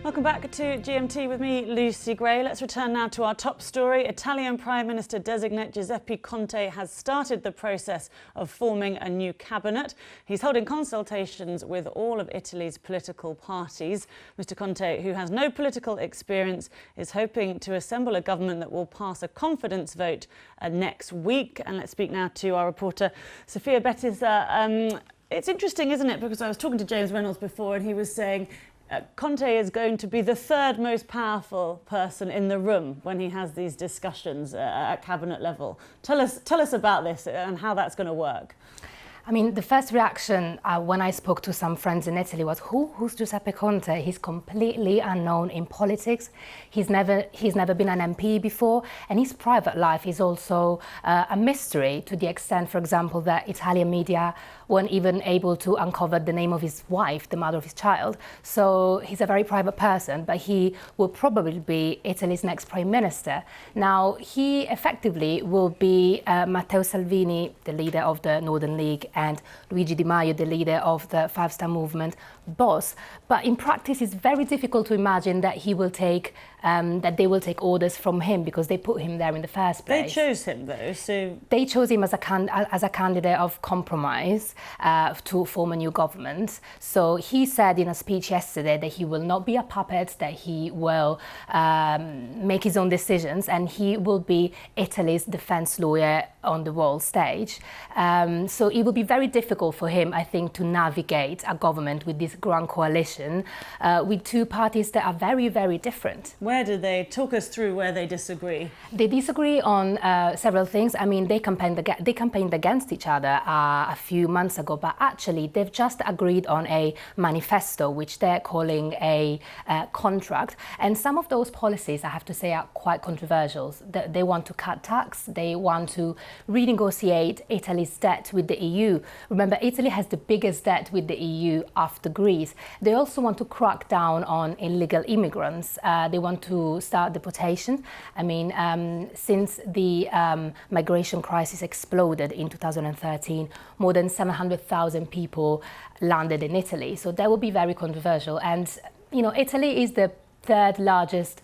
Welcome back to GMT with me, Lucy Gray. Let's return now to our top story. Italian Prime Minister-designate Giuseppe Conte has started the process of forming a new cabinet. He's holding consultations with all of Italy's political parties. Mr. Conte, who has no political experience, is hoping to assemble a government that will pass a confidence vote next week. And let's speak now to our reporter, Sofia Bettiza. It's interesting, isn't it? Because I was talking to James Reynolds before and he was saying Conte is going to be the third most powerful person in the room when he has these discussions at cabinet level. Tell us about this and how that's going to work. I mean, the first reaction when I spoke to some friends in Italy was, who's Giuseppe Conte? He's completely unknown in politics. He's never been an MP before, and his private life is also a mystery, to the extent, for example, that Italian media weren't even able to uncover the name of his wife, the mother of his child. So he's a very private person, but he will probably be Italy's next prime minister. Now, he effectively will be Matteo Salvini, the leader of the Northern League, and Luigi Di Maio, the leader of the Five Star Movement, boss. But in practice, it's very difficult to imagine that he will take that they will take orders from him, because they put him there in the first place. They chose him, though, so they chose him as a candidate of compromise to form a new government. So he said in a speech yesterday that he will not be a puppet, that he will make his own decisions, and he will be Italy's defense lawyer on the world stage. So it will be very difficult for him, I think, to navigate a government with this grand coalition with two parties that are very, very different. Where do they talk us through where they disagree? They disagree on several things. I mean, they campaigned against each other a few months ago, but actually they've just agreed on a manifesto, which they're calling a contract. And some of those policies, I have to say, are quite controversial. They want to cut tax. They want to renegotiate Italy's debt with the EU. Remember, Italy has the biggest debt with the EU after Greece. They also want to crack down on illegal immigrants. They want to start deportation. I mean, since the migration crisis exploded in 2013, more than 700,000 people landed in Italy. So that will be very controversial. And, you know, Italy is the third largest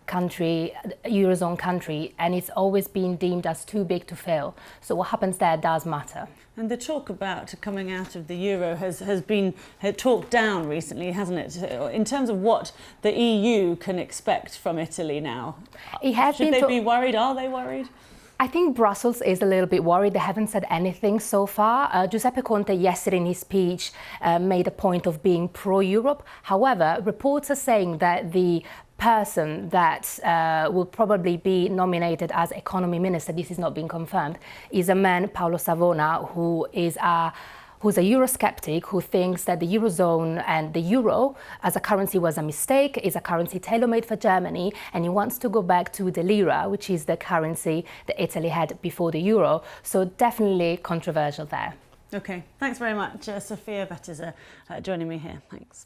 country, Eurozone country, and it's always been deemed as too big to fail. So what happens there does matter. And the talk about coming out of the euro has been talked down recently, hasn't it? In terms of what the EU can expect from Italy now. Should they be worried? Are they worried? I think Brussels is a little bit worried. They haven't said anything so far. Giuseppe Conte yesterday in his speech made a point of being pro-Europe. However, reports are saying that the person that will probably be nominated as economy minister, this is not being confirmed, is a man, Paolo Savona, who's a Eurosceptic, who thinks that the Eurozone and the euro as a currency was a mistake, is a currency tailor-made for Germany, and he wants to go back to the lira, which is the currency that Italy had before the euro. So definitely controversial there. Okay, thanks very much, Sofia Bettiza, joining me here. Thanks.